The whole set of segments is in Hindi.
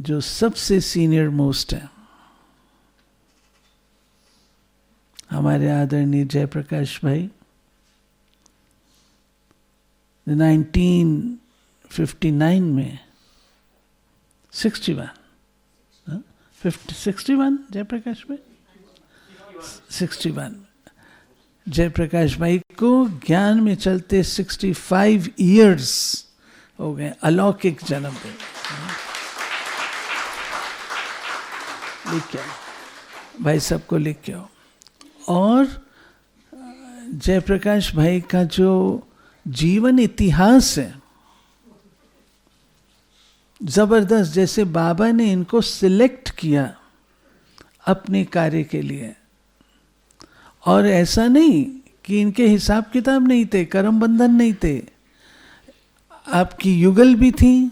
जो सबसे सीनियर मोस्ट है, हमारे आदरणीय जयप्रकाश भाई, 1959 में 61 जयप्रकाश भाई 61 जयप्रकाश भाई को ज्ञान में चलते 65 इयर्स हो गए, अलौकिक जन्म पे। लिख के आओ भाई, सबको लिख के आओ। और जयप्रकाश भाई का जो जीवन इतिहास है जबरदस्त, जैसे बाबा ने इनको सिलेक्ट किया अपने कार्य के लिए, और ऐसा नहीं कि इनके हिसाब किताब नहीं थे, कर्म बंधन नहीं थे, आपकी युगल भी थी।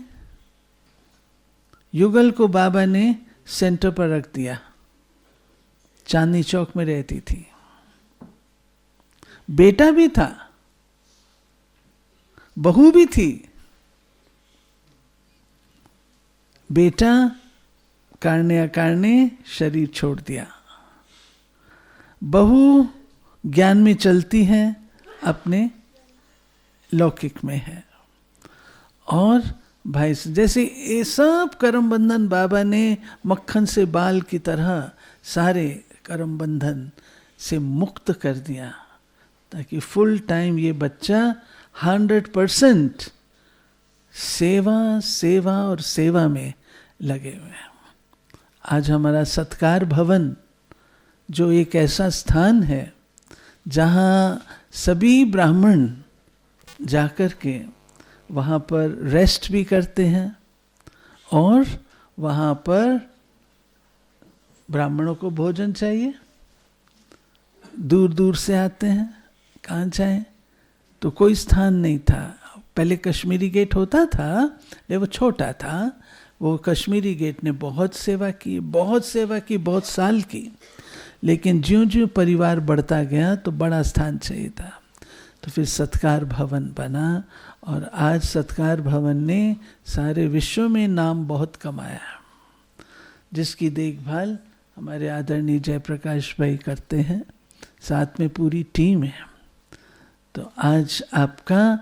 युगल को बाबा ने सेंटर पर रख दिया, चांदनी चौक में रहती थी। बेटा भी था, बहू भी थी। बेटा कारणे अकारणे शरीर छोड़ दिया, बहू ज्ञान में चलती है, अपने लौकिक में है। और भाई जैसे ये सब कर्म बंधन बाबा ने मक्खन से बाल की तरह सारे कर्म बंधन से मुक्त कर दिया, ताकि फुल टाइम ये बच्चा 100% सेवा सेवा और सेवा में लगे हुए हैं। आज हमारा सत्कार भवन जो एक ऐसा स्थान है जहाँ सभी ब्राह्मण जाकर के वहाँ पर रेस्ट भी करते हैं, और वहाँ पर ब्राह्मणों को भोजन चाहिए, दूर दूर से आते हैं, कहाँ जाएं, तो कोई स्थान नहीं था। पहले कश्मीरी गेट होता था, लेकिन वो छोटा था। वो कश्मीरी गेट ने बहुत सेवा की, बहुत सेवा की, बहुत साल की। लेकिन ज्यों ज्यों परिवार बढ़ता गया तो बड़ा स्थान चाहिए था, तो फिर सत्कार भवन बना। और आज सत्कार भवन ने सारे विश्व में नाम बहुत कमाया, जिसकी देखभाल हमारे आदरणीय जयप्रकाश भाई करते हैं, साथ में पूरी टीम है। तो आज आपका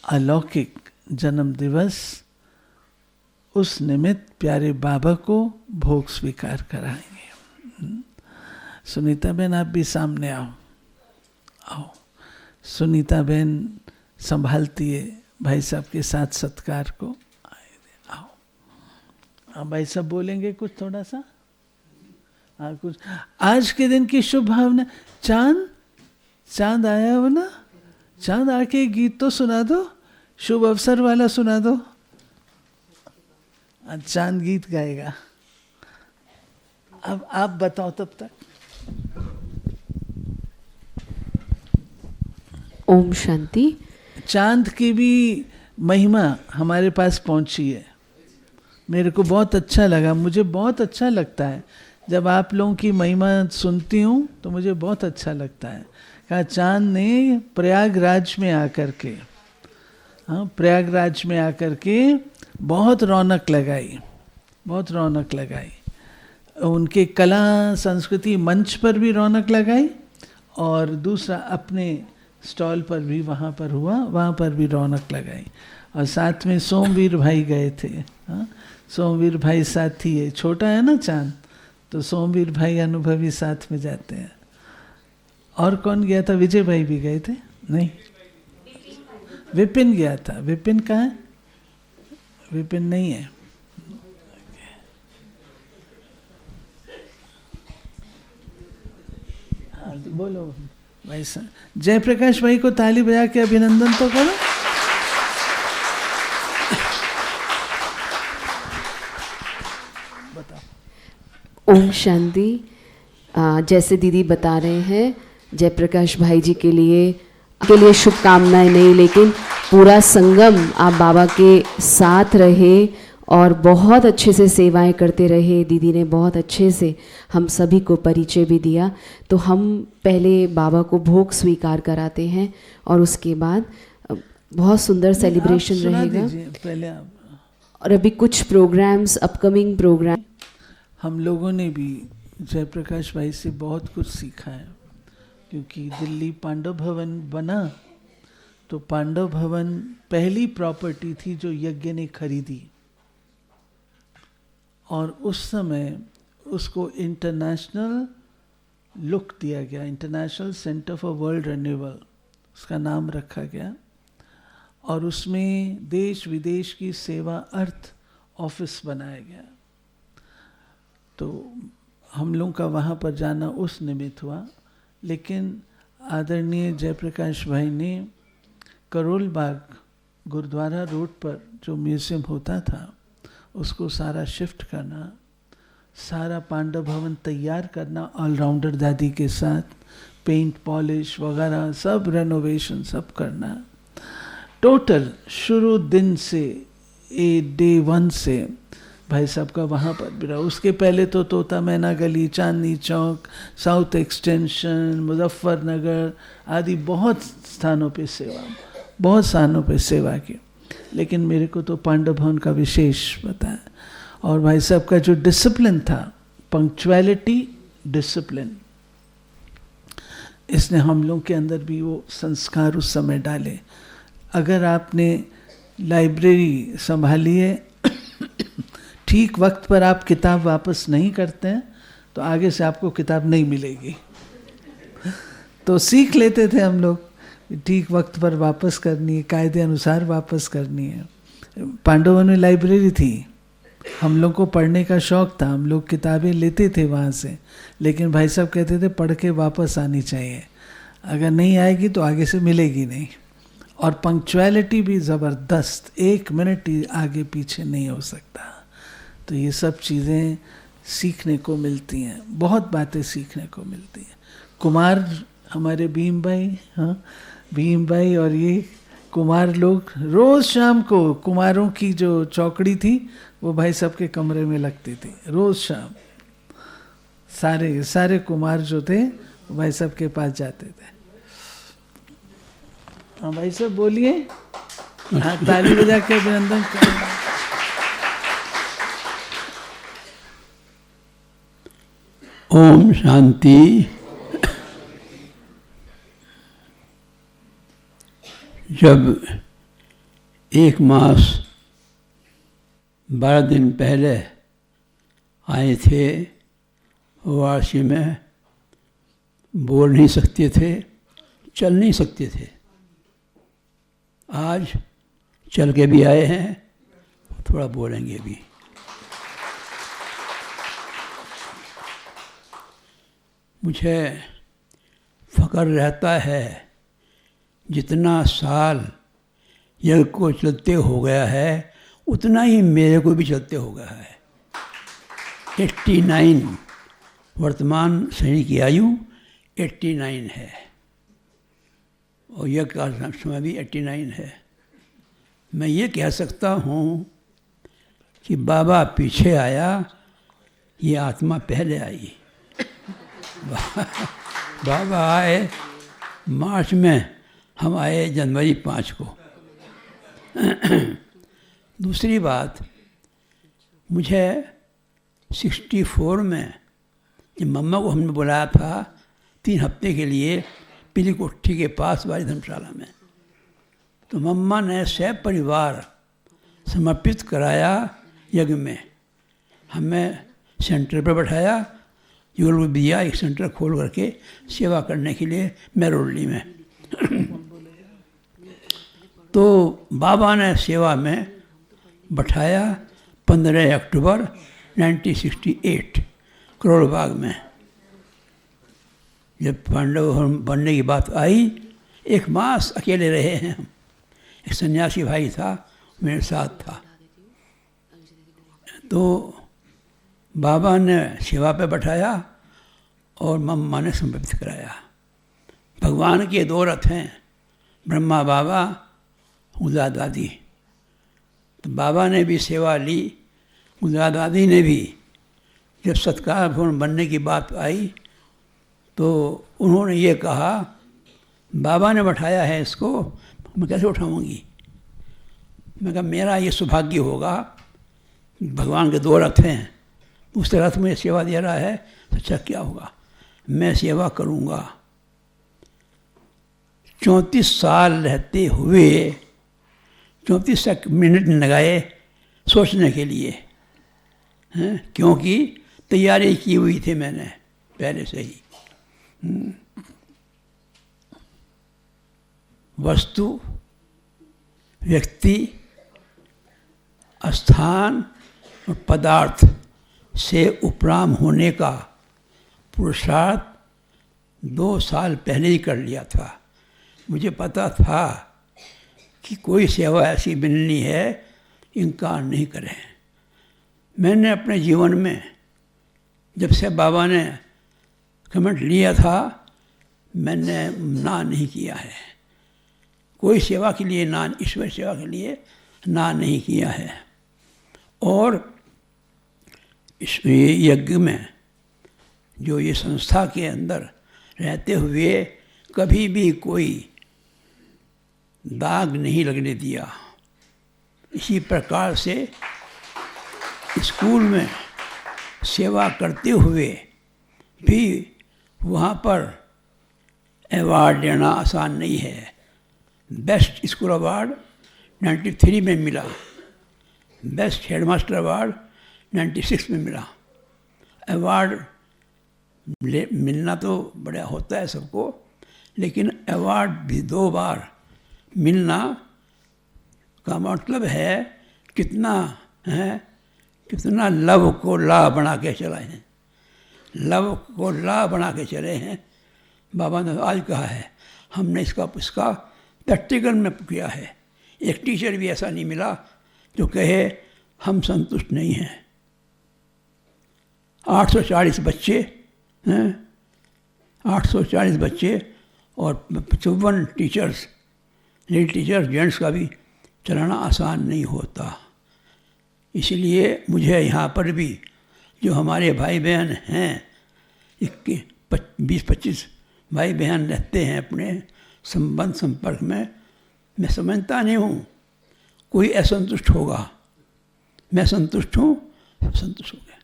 अलौकिक जन्म दिवस, उस निमित्त प्यारे बाबा को भोग स्वीकार कराएंगे। सुनीता बहन आप भी सामने आओ, आओ। सुनीता बहन संभालती है भाई साहब के साथ सत्कार को। आओ, हाँ भाई साहब बोलेंगे कुछ थोड़ा सा, हाँ कुछ आज के दिन की शुभ भावना। चांद चांद आया हो ना, चांद आके गीत तो सुना दो, शुभ अवसर वाला सुना दो। आज चांद गीत गाएगा, अब आप बताओ तब तक। ओम शांति। चांद की भी महिमा हमारे पास पहुंची है। मेरे को बहुत अच्छा लगा, मुझे बहुत अच्छा लगता है जब आप लोगों की महिमा सुनती हूँ, तो मुझे बहुत अच्छा लगता है। कहा चांद ने प्रयागराज में आकर के, हाँ प्रयागराज में आकर के बहुत रौनक लगाई, बहुत रौनक लगाई। उनके कला संस्कृति मंच पर भी रौनक लगाई, और दूसरा अपने स्टॉल पर भी वहाँ पर हुआ, वहाँ पर भी रौनक लगाई। और साथ में सोमवीर भाई गए थे, हाँ सोमवीर भाई साथी है, छोटा है ना चांद, तो सोमवीर भाई अनुभवी साथ में जाते हैं। और कौन गया था? विजय भाई भी गए थे? नहीं, विपिन गया था। विपिन कहाँ है? विपिन नहीं है। हाँ बोलो भाई साहब, जयप्रकाश भाई को ताली बजा के अभिनंदन तो करो। बताओ। ओम शांति। जैसे दीदी बता रहे हैं, जयप्रकाश भाई जी के लिए शुभकामनाएं नहीं, लेकिन पूरा संगम आप बाबा के साथ रहे और बहुत अच्छे से सेवाएं करते रहे। दीदी ने बहुत अच्छे से हम सभी को परिचय भी दिया। तो हम पहले बाबा को भोग स्वीकार कराते हैं और उसके बाद बहुत सुंदर सेलिब्रेशन रहेगा। पहले आप। और अभी कुछ प्रोग्राम्स, अपकमिंग प्रोग्राम। हम लोगों ने भी जयप्रकाश भाई से बहुत कुछ सीखा है, क्योंकि दिल्ली पांडव भवन बना तो पांडव भवन पहली प्रॉपर्टी थी जो यज्ञ ने खरीदी, और उस समय उसको इंटरनेशनल लुक दिया गया, international centre for world renewal उसका नाम रखा गया, और उसमें देश विदेश की सेवा अर्थ ऑफिस बनाया गया। तो हम लोगों का वहाँ पर जाना उस निमित्त हुआ, लेकिन आदरणीय जयप्रकाश भाई ने करोल बाग गुरुद्वारा रोड पर जो म्यूज़ियम होता था उसको सारा शिफ्ट करना, सारा पांडव भवन तैयार करना ऑलराउंडर दादी के साथ, पेंट पॉलिश वगैरह सब रेनोवेशन सब करना, टोटल शुरू दिन से डे 1 से भाई साहब का वहाँ पर भी रहा। उसके पहले तो तोता मैना गली, चांदनी चौक, साउथ एक्सटेंशन, मुजफ्फरनगर आदि बहुत स्थानों पे सेवा की, लेकिन मेरे को तो पांडव भवन का विशेष पता है। और भाई साहब का जो डिसिप्लिन था, पंक्चुअलिटी, डिसिप्लिन, इसने हम लोग के अंदर भी वो संस्कार उस समय डाले। अगर आपने लाइब्रेरी संभाली है, ठीक वक्त पर आप किताब वापस नहीं करते हैं तो आगे से आपको किताब नहीं मिलेगी। तो सीख लेते थे हम लोग, ठीक वक्त पर वापस करनी है, कायदे अनुसार वापस करनी है। पांडवों में लाइब्रेरी थी, हम लोग को पढ़ने का शौक़ था, हम लोग किताबें लेते थे वहाँ से, लेकिन भाई साहब कहते थे पढ़ के वापस आनी चाहिए, अगर नहीं आएगी तो आगे से मिलेगी नहीं। और पंक्चुअलिटी भी ज़बरदस्त, 1 मिनट आगे पीछे नहीं हो सकता। तो ये सब चीज़ें सीखने को मिलती हैं, बहुत बातें सीखने को मिलती हैं। कुमार हमारे भीम भाई, हाँ भीम भाई और ये कुमार लोग रोज़ शाम को कुमारों की जो चौकड़ी थी वो भाई साहब के कमरे में लगती थी, रोज़ शाम सारे कुमार जो थे वो भाई साहब के पास जाते थे। हाँ भाई साहब बोलिए, हाँ ताली बजा के अभिनंदन करें। ओम शांति। जब 1 मास 12 दिन पहले आए थे वाराणसी में, बोल नहीं सकते थे, चल नहीं सकते थे। आज चल के भी आए हैं, थोड़ा बोलेंगे भी। मुझे फ़ख्र रहता है जितना साल यज्ञ को चलते हो गया है उतना ही मेरे को भी चलते हो गया है। 89 वर्तमान शरीर की आयु 89 है और यज्ञ का समय भी 89 है। मैं ये कह सकता हूँ कि बाबा पीछे आया, ये आत्मा पहले आई। बाबा आए मार्च में, हम आए जनवरी 5 को। दूसरी बात, मुझे 64 में जब मम्मा को हमने बुलाया था 3 हफ्ते के लिए पीली कोठी के पास वाली धर्मशाला में, तो मम्मा ने सब परिवार समर्पित कराया यज्ञ में। हमें सेंटर पर बैठाया, युगल दिया, एक सेंटर खोल करके सेवा करने के लिए मेरोली में। तो बाबा ने सेवा में बैठाया 15 अक्टूबर 1968 करोल बाग में। जब पांडव बनने की बात आई, 1 मास अकेले रहे हैं हम। एक सन्यासी भाई था, मेरे साथ था। तो बाबा ने सेवा पे बैठाया और मम्मा ने समर्पित कराया। भगवान के 2 रथ हैं, ब्रह्मा बाबा, उदा दादी। तो बाबा ने भी सेवा ली, उदा दादी ने भी। जब सत्कार भवन बनने की बात आई तो उन्होंने ये कहा, बाबा ने बैठाया है इसको, मैं कैसे उठाऊंगी। मैं कहा मेरा ये सौभाग्य होगा भगवान के 2 रथ हैं, दूसरा रथ मुझे सेवा दे रहा है, तो अच्छा क्या होगा, मैं सेवा करूँगा। 34 साल रहते हुए 34 मिनट लगाए सोचने के लिए, हैं, क्योंकि तैयारी की हुई थी मैंने पहले से ही। वस्तु, व्यक्ति, स्थान और पदार्थ से उपराम होने का पुरुषार्थ 2 साल पहले ही कर लिया था। मुझे पता था कि कोई सेवा ऐसी मिलनी है, इनकार नहीं करें। मैंने अपने जीवन में जब से बाबा ने कमेंट लिया था, मैंने ना नहीं किया है। कोई सेवा के लिए ना, ईश्वर सेवा के लिए ना नहीं किया है। और इस यज्ञ में जो ये संस्था के अंदर रहते हुए कभी भी कोई दाग नहीं लगने दिया। इसी प्रकार से स्कूल में सेवा करते हुए भी वहाँ पर अवार्ड लेना आसान नहीं है। बेस्ट स्कूल अवार्ड 93 में मिला, बेस्ट हेडमास्टर अवार्ड 96 में मिला। अवार्ड मिलना तो बड़ा होता है सबको, लेकिन अवार्ड भी 2 बार मिलना का मतलब है कितना है, कितना लव को ला बना के चलाए हैं, लव को ला बना के चले हैं। बाबा ने आज कहा है, हमने इसका प्रैक्टिकल में किया है। एक टीचर भी ऐसा नहीं मिला जो कहे हम संतुष्ट नहीं हैं। 840 बच्चे हैं, 840 बच्चे और 54 टीचर्स, लेडी टीचर्स, जेंट्स का भी चलाना आसान नहीं होता। इसलिए मुझे यहाँ पर भी जो हमारे भाई बहन हैं, 20-25 भाई बहन रहते हैं अपने संबंध संपर्क में, मैं समझता नहीं हूँ कोई असंतुष्ट होगा। मैं संतुष्ट हूँ, संतुष्ट हो गया।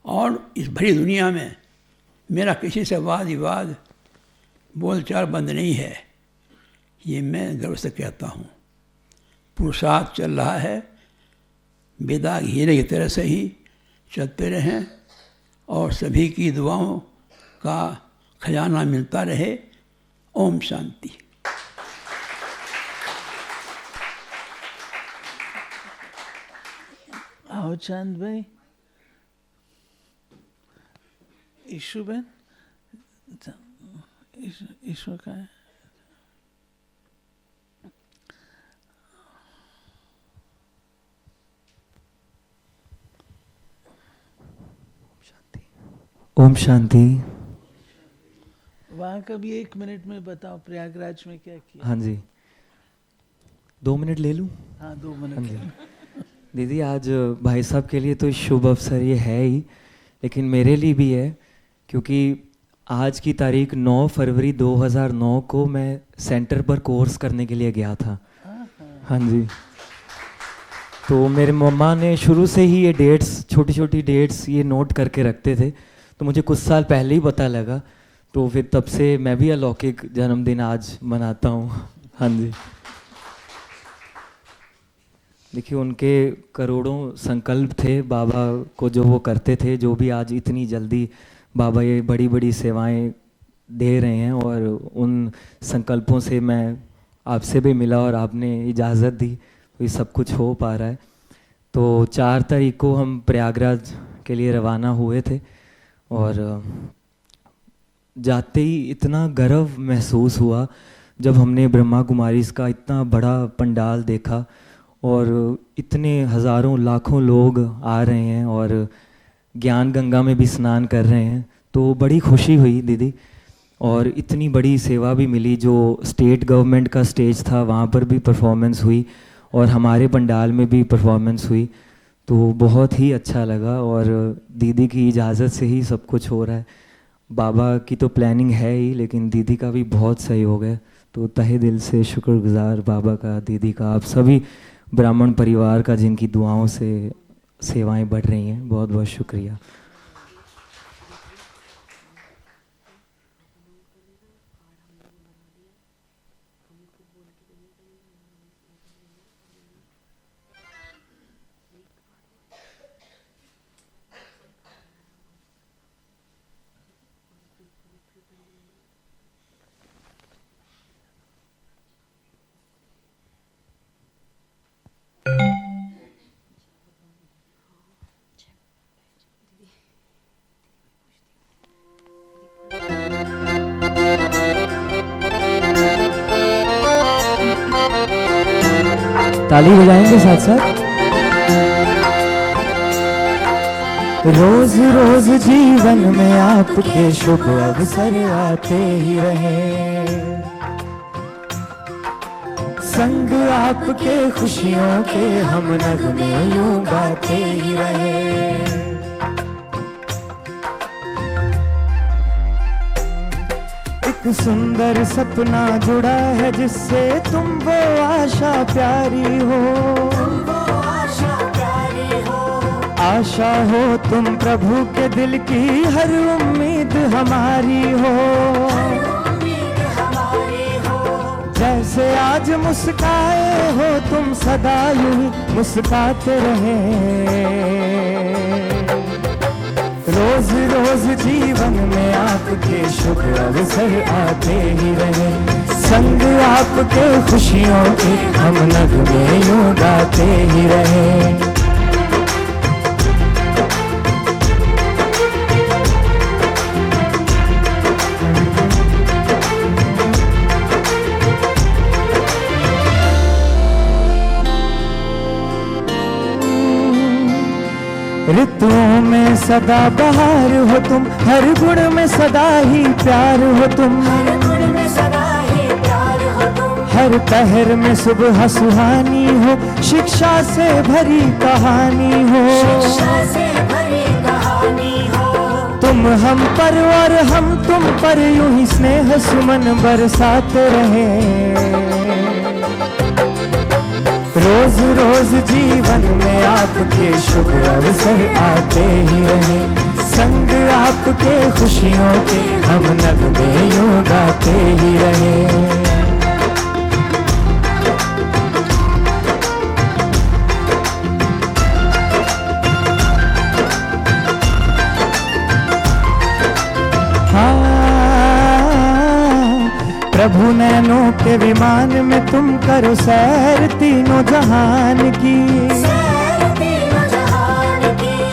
और इस भरी दुनिया में मेरा किसी से वाद विवाद बोलचाल बंद नहीं है, ये मैं गर्व से कहता हूँ। पुरुषार्थ चल रहा है, बेदाग हीरे की तरह से ही चलते रहें और सभी की दुआओं का खजाना मिलता रहे। ओम शांति। आओ चांद भाई, ईशु बहन, ईशु का है। ओम शांति। वहाँ का भी 1 मिनट में बताओ, प्रयागराज में क्या किया। हाँ जी, 2 मिनट ले लूँ। हाँ 2 मिनट। हाँ जी। दीदी, आज भाई साहब के लिए तो शुभ अवसर ये है ही, लेकिन मेरे लिए भी है, क्योंकि आज की तारीख 9 फरवरी 2009 को मैं सेंटर पर कोर्स करने के लिए गया था। हाँ जी। तो मेरे मम्मा ने शुरू से ही ये डेट्स, छोटी छोटी डेट्स ये नोट करके रखते थे, तो मुझे कुछ साल पहले ही पता लगा, तो फिर तब से मैं भी अलौकिक जन्मदिन आज मनाता हूँ। हाँ जी। देखिए, उनके करोड़ों संकल्प थे बाबा को, जो वो करते थे, जो भी आज इतनी जल्दी बाबा ये बड़ी बड़ी सेवाएं दे रहे हैं, और उन संकल्पों से मैं आपसे भी मिला और आपने इजाज़त दी, तो ये सब कुछ हो पा रहा है। तो 4 तारीख को हम प्रयागराज के लिए रवाना हुए थे, और जाते ही इतना गर्व महसूस हुआ जब हमने ब्रह्मा कुमारीज़ का इतना बड़ा पंडाल देखा, और इतने हज़ारों लाखों लोग आ रहे हैं और ज्ञान गंगा में भी स्नान कर रहे हैं, तो बड़ी खुशी हुई दीदी। और इतनी बड़ी सेवा भी मिली, जो स्टेट गवर्नमेंट का स्टेज था वहाँ पर भी परफॉर्मेंस हुई, और हमारे पंडाल में भी परफॉर्मेंस हुई, तो बहुत ही अच्छा लगा। और दीदी की इजाज़त से ही सब कुछ हो रहा है। बाबा की तो प्लानिंग है ही, लेकिन दीदी का भी बहुत सहयोग है, तो तहे दिल से शुक्रगुजार बाबा का, दीदी का, आप सभी ब्राह्मण परिवार का, जिनकी दुआओं से सेवाएं बढ़ रही हैं। बहुत बहुत शुक्रिया। ताली बजाएंगे साथ साथ। रोज रोज जीवन में आपके शुभ अवसर आते ही रहे, संग आपके खुशियों के हम नगमे यूं गाते ही रहे। एक सुंदर सपना जुड़ा है जिससे तुम वो आशा प्यारी हो, आशा हो तुम प्रभु के दिल की हर उम्मीद हमारी हो। जैसे आज मुस्काए हो तुम सदा यूं ही मुस्काते रहे। रोज रोज जीवन में आपके शुभ अवसर आते ही रहे, संग आपके खुशियों के हम नगमे यूं गाते ही रहे। ऋतुओं में सदा बहार हो तुम, हर गुण में सदा ही प्यार हो तुम, हर पहर में सुबह सुहानी हो, शिक्षा से भरी कहानी हो। तुम हम पर और हम तुम पर यूं ही स्नेह सुमन बरसाते रहे। रोज रोज जीवन में आपके शुभ अवसर आते ही रहे, संग आपके खुशियों के हम नगमे यूं गाते ही रहे। प्रभु नैनों के विमान में तुम करो सैर तीनों जहान की,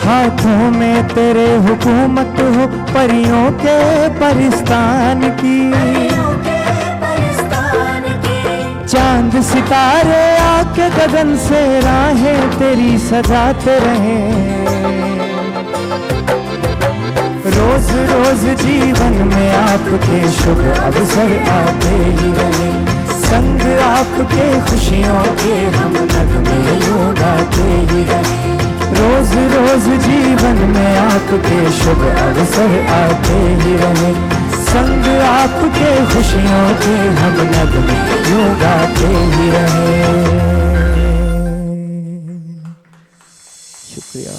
हाथों में तेरे हुकूमत हो परियों के परिस्तान की। चांद सितारे आके गगन से राहें तेरी सजाते रहे। रोज रोज जीवन में आपके शुभ अवसर आते ही रहे, संग आपके खुशियों के हम नगमे यूं गाते ही रहे। रोज रोज जीवन में आपके शुभ अवसर आते ही रहे, संग आपके खुशियों के हम नगमे यूं गाते ही रहे। शुक्रिया।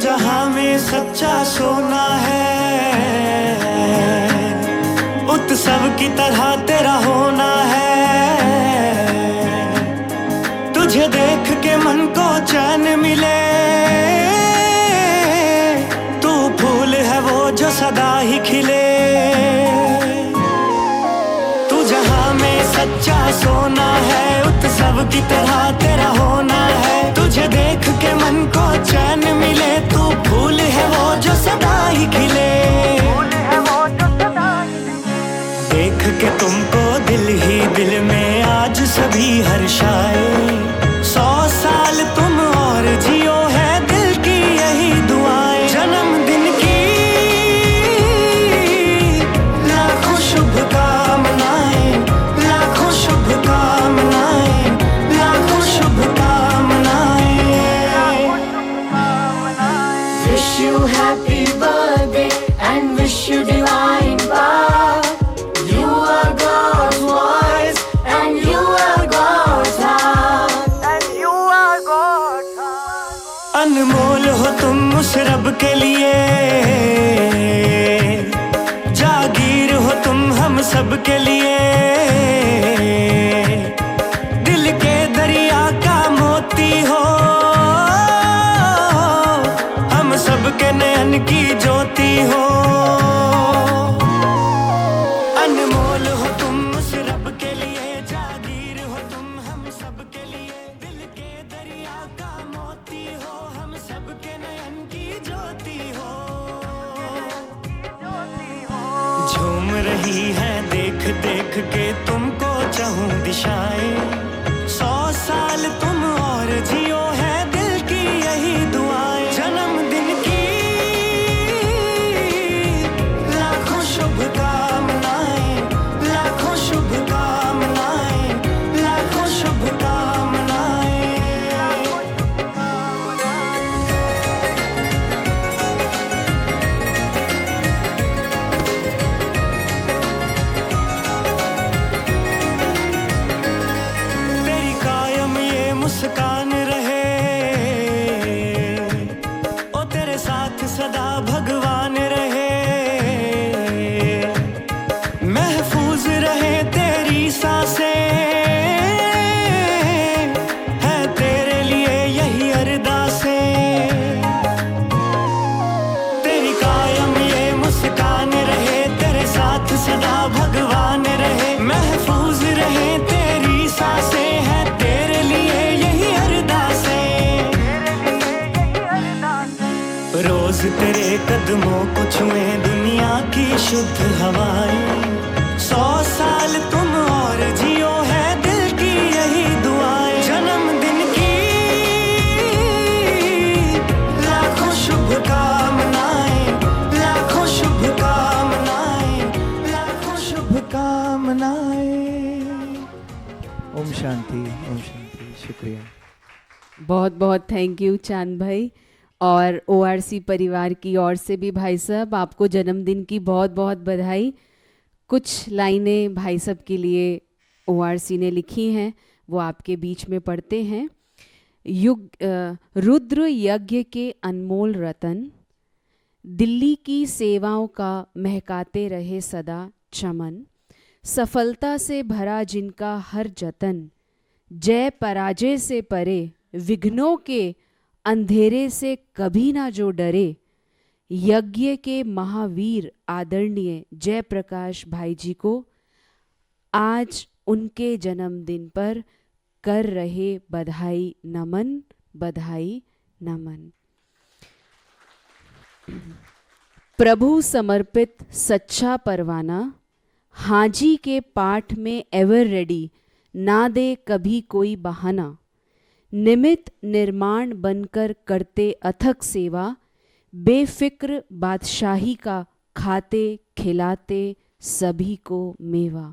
जहां में सच्चा सोना है, उत्सव की तरह तेरा होना है। तुझे देख के मन को चैन मिले, तू फूल है वो जो सदा ही खिले। तू जहां में सच्चा सोना है, उत्सव की तरह तेरा होना है। तुझे देख के मन को चैन मिले, तू फूल है वो जो सदा ही खिले। देख के तुमको दिल ही दिल में आज सभी हर्षाए। 100 साल तुम और जियो है दिल की यही दुआएं। जन्मदिन की लाखों शुभकामनाएं, लाखों शुभकामनाएं, लाखों शुभकामनाएं। Wish you happy birthday. divine birth. You are God's voice and you are God's heart. अनमोल हो तुम उस रब के लिए, जागीर हो तुम हम सब के लिए, दिल के दरिया का मोती हो, हम सब के नयन की ज्योति हो। अनमोल हो तुम उस रब के लिए, जागीर हो तुम हम सब के लिए, दिल के दरिया का मोती हो, हम सब के नयन की ज्योति हो। झूम रही है देख देख के तुमको चाहूं दिशाएं, 100 साल तुम और जियो है दिल की यही दुआएं। जन्मदिन की लाखों शुभकामनाएं, लाखों शुभकामनाएं, लाखों शुभकामनाएं। तेरी कायम ये मुस्कान रहे, ओ तेरे साथ सदा भगवान रहे, महफूज रहे तेरी सांसें, है तेरे लिए यही अरदासें। तेरी कायम ये मुस्कान रहे, तेरे साथ सदा भगवान रहे, महफूज रहे तेरी सांसें, है तेरे लिए यही अरदासें। रोज तेरे कदमों को छुए दुनिया की शुद्ध हवाएं, 100 साल तुम और जियो है दिल की यही दुआएं। जन्मदिन की लाखों शुभकामनाएं, लाखों शुभकामनाएं, लाखों शुभकामनाएं। ओम शांति, ओम शांति। शुक्रिया। बहुत बहुत थैंक यू चांद भाई। और ORC परिवार की ओर से भी भाई साहब आपको जन्मदिन की बहुत बहुत बधाई। कुछ लाइनें भाई साहब के लिए ORC ने लिखी हैं, वो आपके बीच में पढ़ते हैं। रुद्र यज्ञ के अनमोल रतन, दिल्ली की सेवाओं का महकाते रहे सदा चमन, सफलता से भरा जिनका हर जतन, जय पराजय से परे, विघ्नों के अंधेरे से कभी ना जो डरे, यज्ञ के महावीर आदरणीय जयप्रकाश भाई जी को आज उनके जन्मदिन पर कर रहे बधाई नमन, बधाई नमन। प्रभु समर्पित सच्चा परवाना, हाजी के पाठ में एवर रेडी, ना दे कभी कोई बहाना, निमित्त निर्माण बनकर करते अथक सेवा, बेफिक्र बादशाही का खाते खिलाते सभी को मेवा।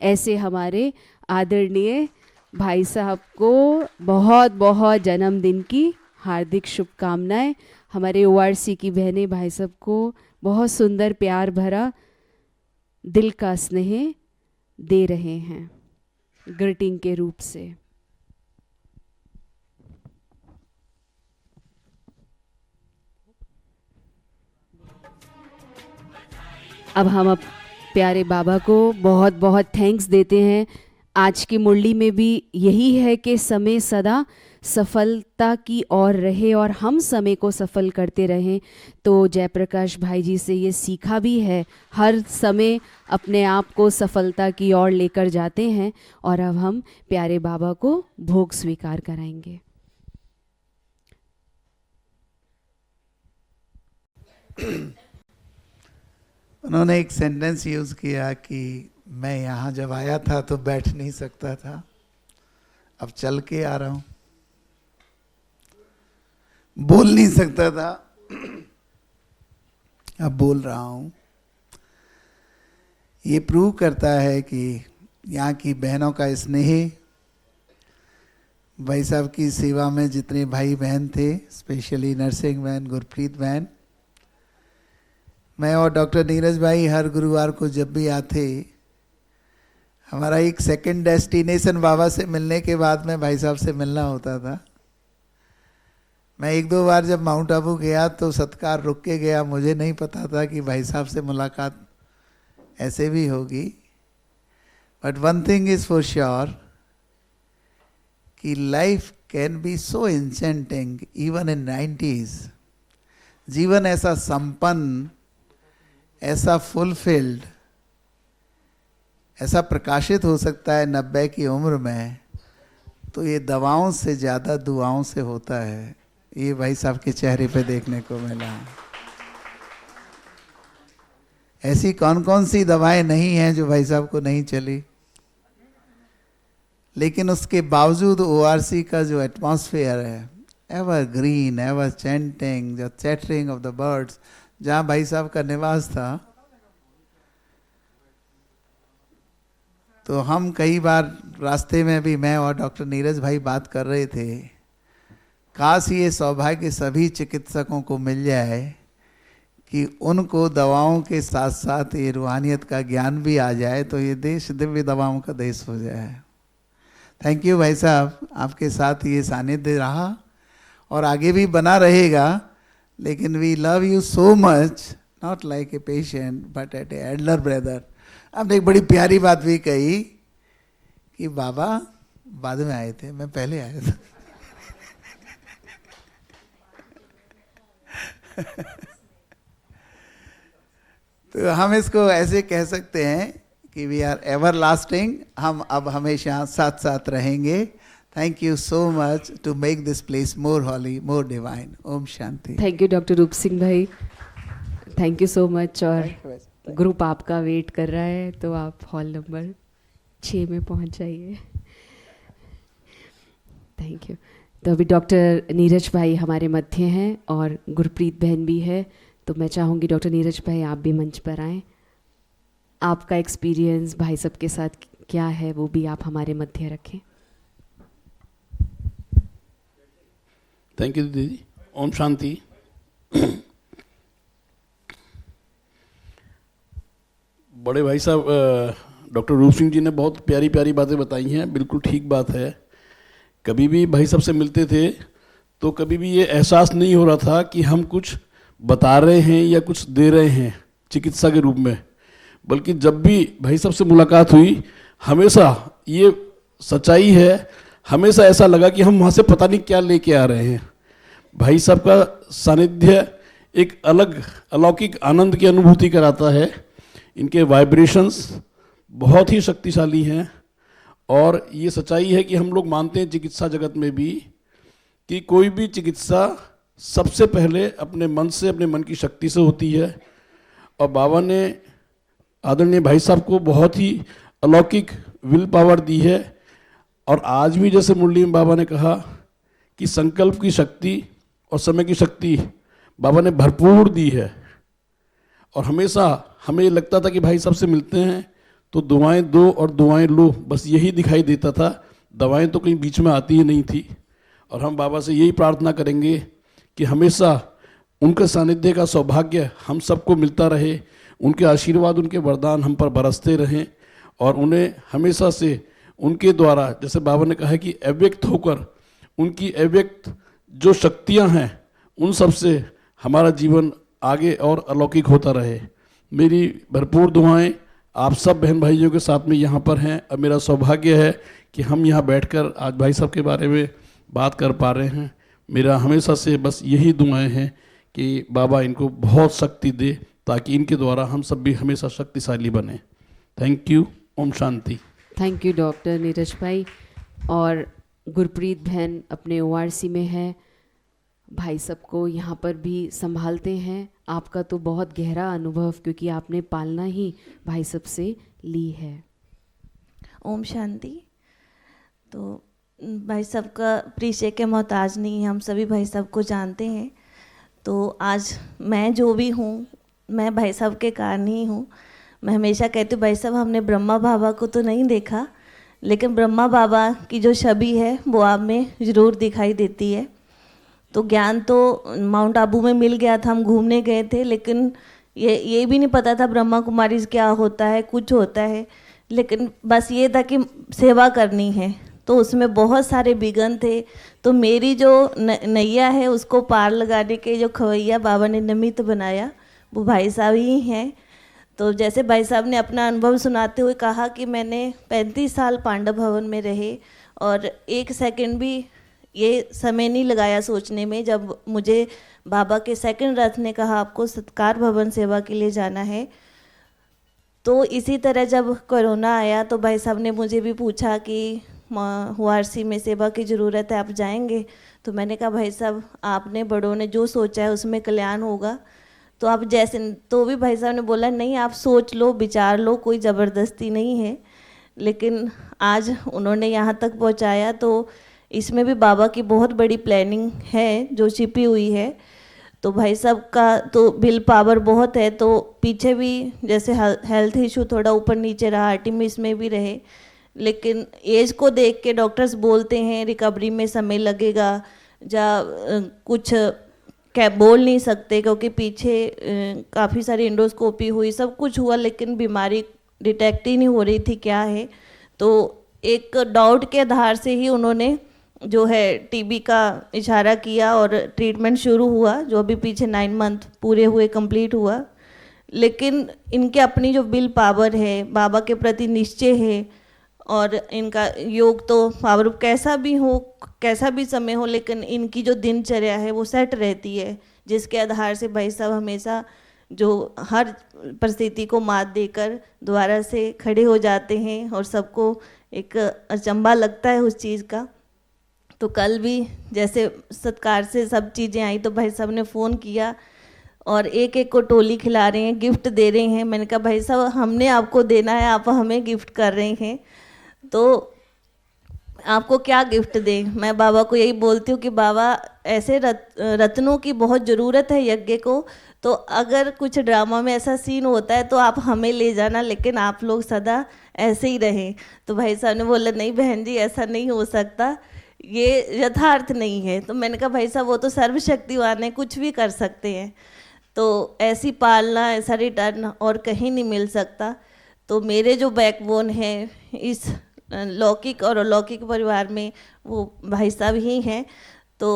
ऐसे हमारे आदरणीय भाई साहब को बहुत बहुत जन्मदिन की हार्दिक शुभकामनाएं। हमारे ORC की बहनें भाई साहब को बहुत सुंदर प्यार भरा दिल का स्नेह दे रहे हैं ग्रीटिंग के रूप से। अब हम प्यारे बाबा को बहुत बहुत थैंक्स देते हैं। आज की मुरली में भी यही है कि समय सदा सफलता की ओर रहे और हम समय को सफल करते रहें। तो जयप्रकाश भाई जी से ये सीखा भी है, हर समय अपने आप को सफलता की ओर लेकर जाते हैं। और अब हम प्यारे बाबा को भोग स्वीकार कराएंगे। उन्होंने एक सेंटेंस यूज़ किया कि मैं यहाँ जब आया था तो बैठ नहीं सकता था, अब चल के आ रहा हूँ। बोल नहीं सकता था, अब बोल रहा हूँ। ये प्रूव करता है कि यहाँ की बहनों का स्नेह, भाई साहब की सेवा में जितने भाई बहन थे, स्पेशली नरसिंह बहन, गुरप्रीत बहन, मैं और डॉक्टर नीरज भाई हर गुरुवार को जब भी आते, हमारा एक सेकंड डेस्टिनेशन बाबा से मिलने के बाद में भाई साहब से मिलना होता था। मैं एक दो बार जब माउंट आबू गया तो सत्कार रुक के गया, मुझे नहीं पता था कि भाई साहब से मुलाकात ऐसे भी होगी। But one thing is for sure कि life can be so enchanting even in 90s। जीवन ऐसा संपन्न, ऐसा फुलफिल्ड, ऐसा प्रकाशित हो सकता है 90 की उम्र में, तो ये दवाओं से ज़्यादा दुआओं से होता है। ये भाई साहब के चेहरे पे देखने को मिला। ऐसी कौन कौन सी दवाएं नहीं हैं जो भाई साहब को नहीं चली, लेकिन उसके बावजूद ORC का जो एटमॉस्फेयर है, ever green, ever chanting, the chattering of the birds, जहाँ भाई साहब का निवास था, तो हम कई बार रास्ते में भी मैं और डॉक्टर नीरज भाई बात कर रहे थे, काश ये सौभाग्य सभी चिकित्सकों को मिल जाए कि उनको दवाओं के साथ साथ ये रूहानियत का ज्ञान भी आ जाए, तो ये देश दिव्य दवाओं का देश हो जाए। थैंक यू भाई साहब, आपके साथ ये सानिध्य रहा और आगे भी बना रहेगा। लेकिन we love you so much, not like a patient but at a elder brother. आपने एक बड़ी प्यारी बात भी कही कि बाबा बाद में आए थे, मैं पहले आया था। तो हम इसको ऐसे कह सकते हैं कि वी आर एवर लास्टिंग, हम अब हमेशा साथ साथ रहेंगे। Thank you so much to make this place more holy, more divine. ओम शांति। Thank you doctor Roop Singh भाई, थैंक यू सो मच। और ग्रुप आपका वेट कर रहा है, तो आप हॉल नंबर 6 में पहुंच जाइए। Thank you. तो अभी डॉक्टर नीरज भाई हमारे मध्य हैं और गुरप्रीत बहन भी है, तो मैं चाहूँगी डॉक्टर नीरज भाई आप भी मंच पर आएँ। आपका एक्सपीरियंस भाई साहब के साथ क्या है वो भी आप हमारे मध्य रखें। थैंक यू दीदी। ओम शांति। बड़े भाई साहब डॉक्टर रूप सिंह जी ने बहुत प्यारी प्यारी बातें बताई हैं, बिल्कुल ठीक बात है। कभी भी भाई साहब से मिलते थे तो कभी भी ये एहसास नहीं हो रहा था कि हम कुछ बता रहे हैं या कुछ दे रहे हैं चिकित्सा के रूप में, बल्कि जब भी भाई साहब से मुलाकात हुई हमेशा ये सच्चाई है, हमेशा ऐसा लगा कि हम वहाँ से पता नहीं क्या लेके आ रहे हैं। भाई साहब का सानिध्य एक अलग अलौकिक आनंद की अनुभूति कराता है। इनके वाइब्रेशंस बहुत ही शक्तिशाली हैं और ये सच्चाई है कि हम लोग मानते हैं चिकित्सा जगत में भी कि कोई भी चिकित्सा सबसे पहले अपने मन से, अपने मन की शक्ति से होती है। और बाबा ने आदरणीय भाई साहब को बहुत ही अलौकिक विल पावर दी है। और आज भी जैसे मुरली में बाबा ने कहा कि संकल्प की शक्ति और समय की शक्ति बाबा ने भरपूर दी है। और हमेशा हमें लगता था कि भाई साहब से मिलते हैं तो दुआएं दो और दुआएं लो, बस यही दिखाई देता था, दवाएं तो कहीं बीच में आती ही नहीं थी। और हम बाबा से यही प्रार्थना करेंगे कि हमेशा उनके सानिध्य का सौभाग्य हम सबको मिलता रहे, उनके आशीर्वाद, उनके वरदान हम पर बरसते रहें और उन्हें हमेशा से उनके द्वारा, जैसे बाबा ने कहा है कि अव्यक्त होकर उनकी अव्यक्त जो शक्तियां हैं उन सब से हमारा जीवन आगे और अलौकिक होता रहे। मेरी भरपूर दुआएं आप सब बहन भाइयों के साथ में यहाँ पर हैं। और मेरा सौभाग्य है कि हम यहाँ बैठकर आज भाई साहब के बारे में बात कर पा रहे हैं। मेरा हमेशा से बस यही दुआएं हैं कि बाबा इनको बहुत शक्ति दे ताकि इनके द्वारा हम सब भी हमेशा शक्तिशाली बने। Thank you. ओम शांति। थैंक यू डॉक्टर नीरज भाई। और गुरप्रीत बहन अपने ORC में है, भाई सबको यहाँ पर भी संभालते हैं। आपका तो बहुत गहरा अनुभव, क्योंकि आपने पालना ही भाई सब से ली है। ओम शांति। तो भाई साहब का परिचय के मोहताज नहीं, हम सभी भाई साहब को जानते हैं। तो आज मैं जो भी हूँ, मैं भाई साहब के कारण ही हूँ। मैं हमेशा कहती हूँ भाई साहब हमने ब्रह्मा बाबा को तो नहीं देखा, लेकिन ब्रह्मा बाबा की जो छवि है वो आप में ज़रूर दिखाई देती है। तो ज्ञान तो माउंट आबू में मिल गया था, हम घूमने गए थे, लेकिन ये भी नहीं पता था ब्रह्मा कुमारीज क्या होता है, कुछ होता है, लेकिन बस ये था कि सेवा करनी है। तो उसमें बहुत सारे विघ्न थे। तो मेरी जो नैया है उसको पार लगाने के जो खवैया बाबा ने निमित्त बनाया वो भाई साहब ही हैं। तो जैसे भाई साहब ने अपना अनुभव सुनाते हुए कहा कि मैंने 35 साल पांडव भवन में रहे और एक सेकंड भी ये समय नहीं लगाया सोचने में। जब मुझे बाबा के सेकंड रथ ने कहा आपको सत्कार भवन सेवा के लिए जाना है, तो इसी तरह जब कोरोना आया तो भाई साहब ने मुझे भी पूछा कि हुआरसी में सेवा की ज़रूरत है, आप जाएंगे? तो मैंने कहा भाई साहब आपने बड़ों ने जो सोचा है उसमें कल्याण होगा, तो आप जैसे। तो भी भाई साहब ने बोला नहीं आप सोच लो, विचार लो, कोई ज़बरदस्ती नहीं है। लेकिन आज उन्होंने यहाँ तक पहुँचाया, तो इसमें भी बाबा की बहुत बड़ी प्लानिंग है जो छिपी हुई है। तो भाई साहब का तो विल पावर बहुत है, तो पीछे भी जैसे हेल्थ इशू थोड़ा ऊपर नीचे रहा, आर्टिमिस में भी रहे, लेकिन एज को देख के डॉक्टर्स बोलते हैं रिकवरी में समय लगेगा, या कुछ क्या बोल नहीं सकते क्योंकि पीछे काफ़ी सारी इंडोस्कोपी हुई, सब कुछ हुआ, लेकिन बीमारी डिटेक्ट ही नहीं हो रही थी क्या है। तो एक डाउट के आधार से ही उन्होंने जो है टीबी का इशारा किया और ट्रीटमेंट शुरू हुआ, जो अभी पीछे 9 मंथ पूरे हुए, कंप्लीट हुआ। लेकिन इनके अपनी जो विल पावर है, बाबा के प्रति निश्चय है, और इनका योग तो पावर कैसा भी हो, कैसा भी समय हो, लेकिन इनकी जो दिनचर्या है वो सेट रहती है, जिसके आधार से भाई साहब हमेशा जो हर परिस्थिति को मात देकर दोबारा से खड़े हो जाते हैं और सबको एक अचंभा लगता है उस चीज़ का। तो कल भी जैसे सत्कार से सब चीज़ें आई तो भाई साहब ने फ़ोन किया और एक एक को टोली खिला रहे हैं, गिफ्ट दे रहे हैं। मैंने कहा भाई साहब हमने आपको देना है, आप हमें गिफ्ट कर रहे हैं, तो आपको क्या गिफ्ट दें। मैं बाबा को यही बोलती हूँ कि बाबा ऐसे रत्नों की बहुत ज़रूरत है यज्ञ को, तो अगर कुछ ड्रामा में ऐसा सीन होता है तो आप हमें ले जाना, लेकिन आप लोग सदा ऐसे ही रहें। तो भाई साहब ने बोला नहीं बहन जी ऐसा नहीं हो सकता, ये यथार्थ नहीं है। तो मैंने कहा भाई साहब वो तो सर्वशक्तिवान है, कुछ भी कर सकते हैं, तो ऐसी पालना, ऐसा रिटर्न और कहीं नहीं मिल सकता। तो मेरे जो बैकबोन है इस लौकिक और अलौकिक परिवार में वो भाई साहब ही हैं। तो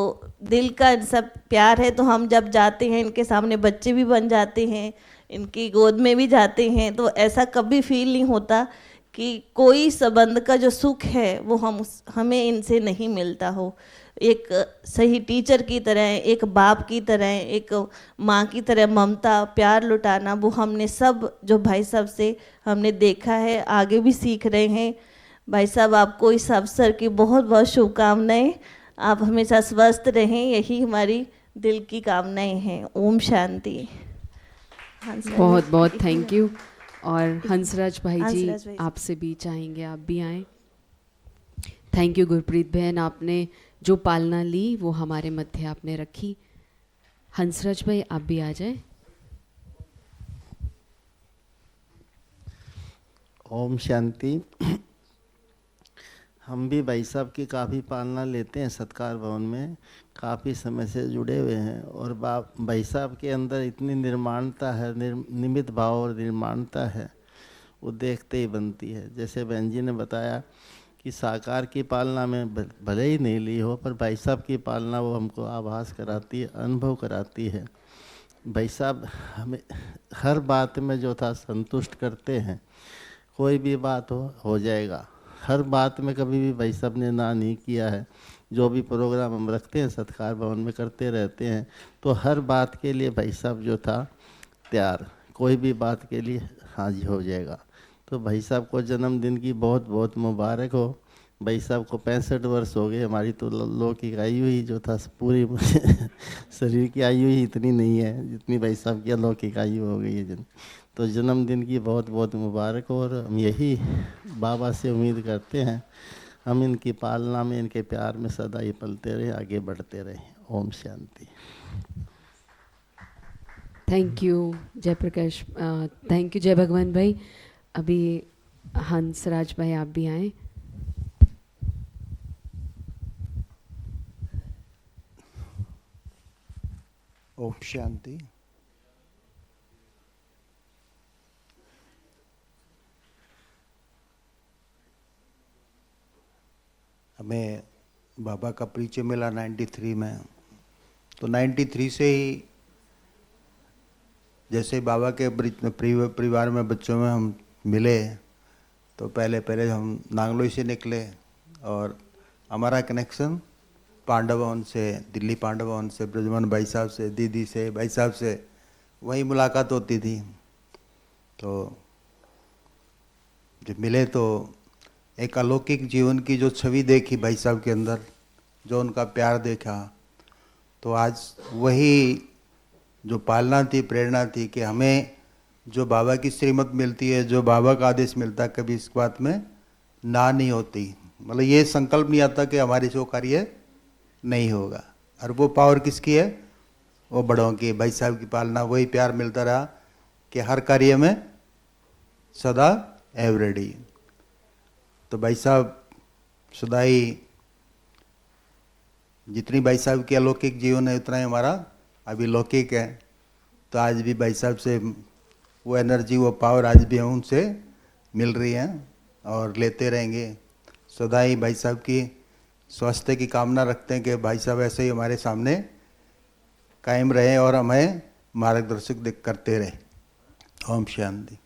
दिल का सब प्यार है, तो हम जब जाते हैं इनके सामने बच्चे भी बन जाते हैं, इनकी गोद में भी जाते हैं, तो ऐसा कभी फील नहीं होता कि कोई संबंध का जो सुख है वो हमें इनसे नहीं मिलता हो। एक सही टीचर की तरह, एक बाप की तरह, एक माँ की तरह ममता प्यार लुटाना, वो हमने सब जो भाई साहब से हमने देखा है, आगे भी सीख रहे हैं। भाई साहब आपको इस अवसर की बहुत बहुत शुभकामनाएं, आप हमेशा स्वस्थ रहें, यही हमारी दिल की कामनाएं हैं। ओम शांति। बहुत बहुत थैंक यू। और हंसराज भाई हंसराज जी भाई। आपसे भी चाहेंगे आप भी आएँ। थैंक यू गुरप्रीत बहन, आपने जो पालना ली वो हमारे मध्य आपने रखी। हंसराज भाई आप भी आ जाए। ओम शांति। हम भी भाई साहब की काफ़ी पालना लेते हैं, सत्कार भवन में काफ़ी समय से जुड़े हुए हैं, और भाई साहब के अंदर इतनी निर्माणता है, निमित्त भाव और निर्माणता है, वो देखते ही बनती है। जैसे बहन जी ने बताया कि साकार की पालना में भले ही नहीं ली हो, पर भाई साहब की पालना वो हमको आभास कराती है, अनुभव कराती है। भाई साहब हमें हर बात में जो था संतुष्ट करते हैं, कोई भी बात हो जाएगा, हर बात में कभी भी भाई साहब ने ना नहीं किया है। जो भी प्रोग्राम हम रखते हैं सत्कार भवन में करते रहते हैं, तो हर बात के लिए भाई साहब जो था तैयार, कोई भी बात के लिए हाजिर हो जाएगा। तो भाई साहब को जन्मदिन की बहुत बहुत मुबारक हो। भाई साहब को 65 वर्ष हो गए, हमारी तो लौकिक आयु ही जो था पूरी शरीर की आयु ही इतनी नहीं है जितनी भाई साहब की अलौकिक आयु हो गई है। तो जन्मदिन की बहुत बहुत मुबारक हो, और हम यही बाबा से उम्मीद करते हैं हम इनकी पालना में, इनके प्यार में सदा ही पलते रहें, आगे बढ़ते रहें। ओम शांति। Thank you Jayaprakash, thank you Jai Bhagwan भाई। अभी हंसराज भाई आप भी आए। ओम शांति। हमें बाबा का परिचय मिला 93 में, तो 93 से ही जैसे बाबा के परिवार में बच्चों में हम मिले, तो पहले हम नांगलोई से निकले और हमारा कनेक्शन पांडव भवन से, दिल्ली पांडव भवन से, ब्रजमोहन भाई साहब से, दीदी से, भाई साहब से वही मुलाकात होती थी। तो जब मिले तो एक अलौकिक जीवन की जो छवि देखी भाई साहब के अंदर, जो उनका प्यार देखा, तो आज वही जो पालना थी, प्रेरणा थी कि हमें जो बाबा की श्रीमत मिलती है, जो बाबा का आदेश मिलता है, कभी इस बात में ना नहीं होती। मतलब ये संकल्प नहीं आता कि हमारे से वो कार्य नहीं होगा। और वो पावर किसकी है? वो बड़ों की, भाई साहब की पालना, वही प्यार मिलता रहा कि हर कार्य में सदा एवरेडी। तो भाई साहब सदा ही, जितनी भाई साहब की अलौकिक जीवन है उतना ही हमारा अभी लौकिक है। तो आज भी भाई साहब से वो एनर्जी, वो पावर आज भी हम उनसे मिल रही है और लेते रहेंगे। सदा ही भाई साहब की स्वास्थ्य की कामना रखते हैं कि भाई साहब ऐसे ही हमारे सामने कायम रहे और हमें मार्गदर्शक करते रहे। ओम शांति।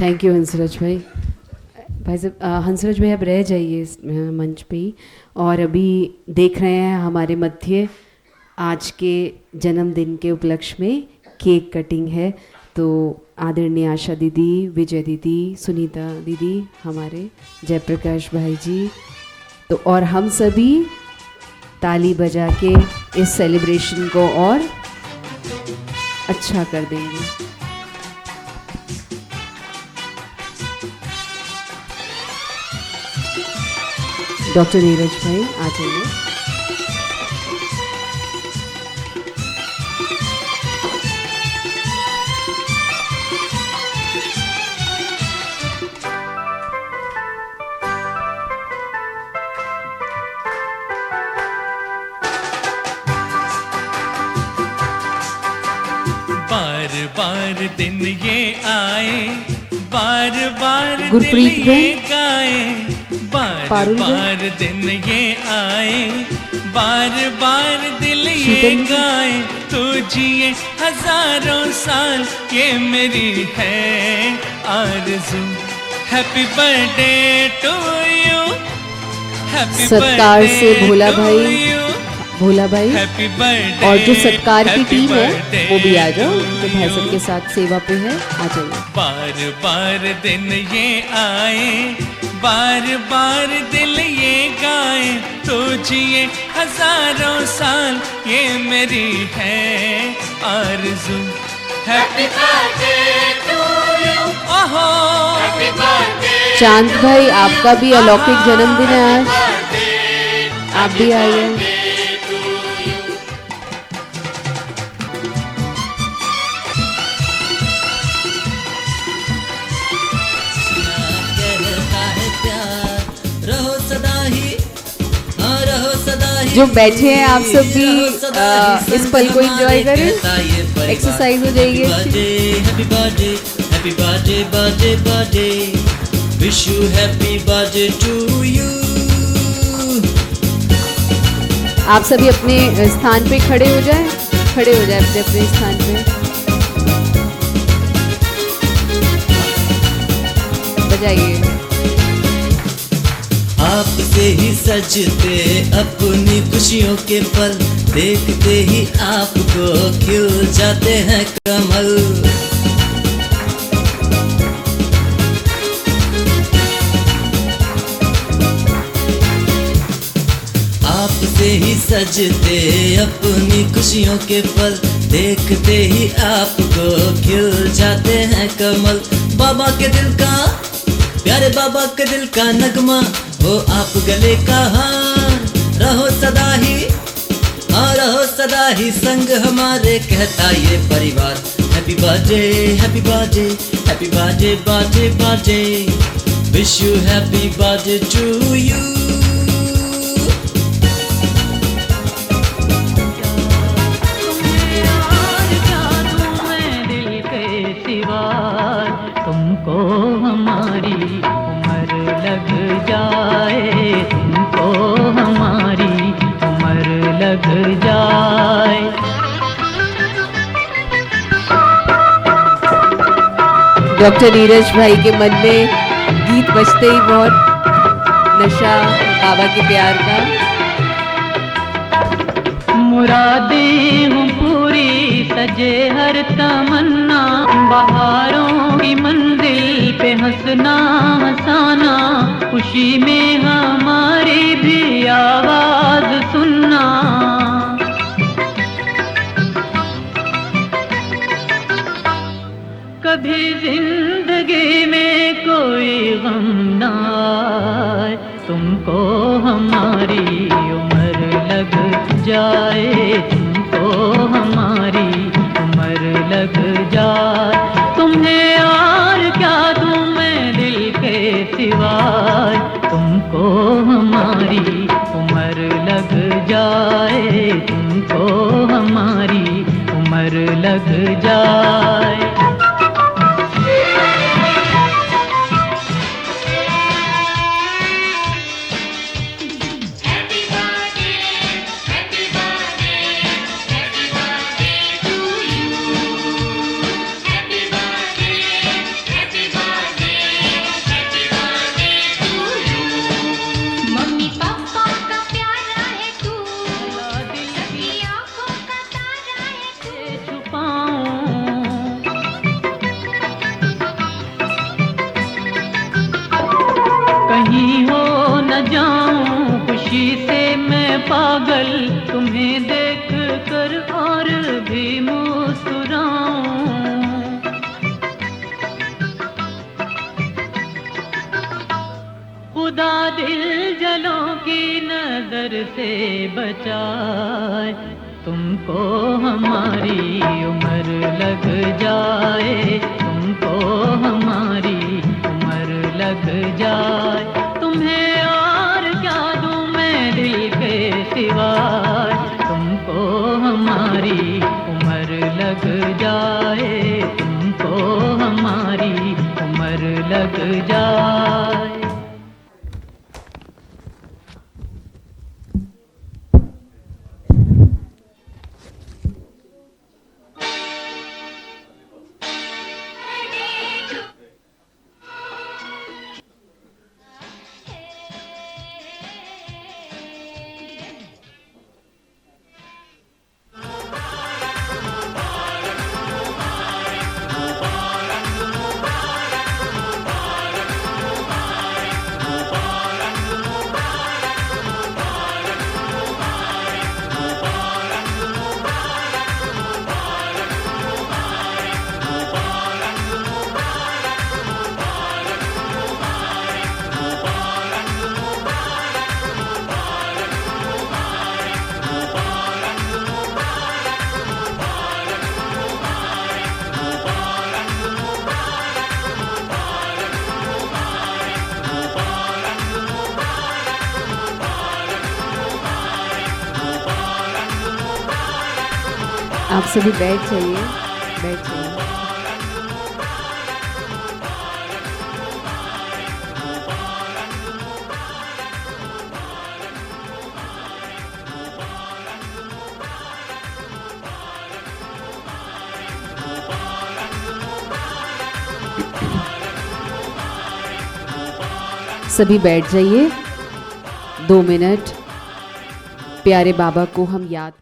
थैंक यू हंसराज भाई। भाई साहब, हंसराज भाई आप रह जाइए इस मंच पे ही। और अभी देख रहे हैं हमारे मध्य आज के जन्मदिन के उपलक्ष्य में केक कटिंग है। तो आदरणीय आशा दीदी, विजय दीदी, सुनीता दीदी, हमारे जयप्रकाश भाई जी, तो और हम सभी ताली बजा के इस सेलिब्रेशन को और अच्छा कर देंगे। डॉक्टर नीरज भाई आ जाइए। बार बार दिन ये आए, बार बार दिल गुरप्रीत ये भाई। गाए, बार पारुल भाई। बार दिन ये आए, बार बार दिल ये शीतल जी। गाए, तू जिए हजारों साल, ये मेरी है आरज़ू। Happy birthday to you, happy सत्कार से भोला टू भाई, यू, भोला भाई हैप्पी बर्थडे। और जो सत्कार की टीम है वो भी आ जाओ, जो to भाई साहब you। के साथ सेवा पे है, आ जाइए। बार बार दिन ये आए, बार बार दिल ये गाए, तो जिए हजारों साल, ये मेरी है आरज़ू। हैप्पी बर्थडे टू यू, ओहो हैप्पी बर्थडे। चांद भाई, आपका भी अलौकिक जन्मदिन है आज, आप भी आइए। जो बैठे हैं आप सब भी इस पल को एंजॉय करें, एक्सरसाइज हो जाएगी अच्छी। Happy birthday, happy birthday, birthday birthday, wish you happy birthday to you. आप सभी अपने स्थान पे खड़े हो जाएं, खड़े हो जाएं अपने अपने स्थान पे। बजाइए। आपसे ही सजते अपनी खुशियों के पल, देखते ही आपको खिल जाते हैं कमल। आपसे ही सजते अपनी खुशियों के पल, देखते ही आपको खिल जाते हैं कमल। बाबा के दिल का, प्यारे बाबा के दिल का नगमा हो आप गले का हार, रहो सदा ही, हाँ रहो सदा ही संग हमारे, कहता ये परिवार। Happy birthday, happy birthday, happy birthday, birthday birthday, wish you happy birthday to you. तुमको हमारी उम्र लग जा डॉक्टर नीरज भाई के मन में गीत बजते ही बहुत नशा बाबा के प्यार का। मुरादी हूँ पूरी सजे हर तमन्ना, बहारों की मंजिल पे हंसना हंसाना, खुशी में हमारी भी आवाज सुनना। कभी जिंदगी में कोई गम ना आए, तुमको हमारी उम्र लग जाए, तुमको हमारी उम्र लग जाए। तुम्हें और क्या दूं मैं दिल के सिवाय, तुमको हमारी उम्र लग जाए, तुमको हमारी उम्र लग जाए। कहीं हो न जाऊं खुशी से मैं पागल, तुम्हें देख कर और भी मुस्कुराऊं। खुदा दिल जलों की नजर से बचाए, तुमको हमारी उम्र लग जाए, तुमको हमारी उम्र लग जाए। तुम्हें और क्या दूं मैं दिल के सिवाय, तुमको हमारी उम्र लग जाए, तुमको हमारी उम्र लग जाए। आप सभी बैठ जाइए, बैठ जाइए। सभी बैठ जाइए। 2 मिनट प्यारे बाबा को हम याद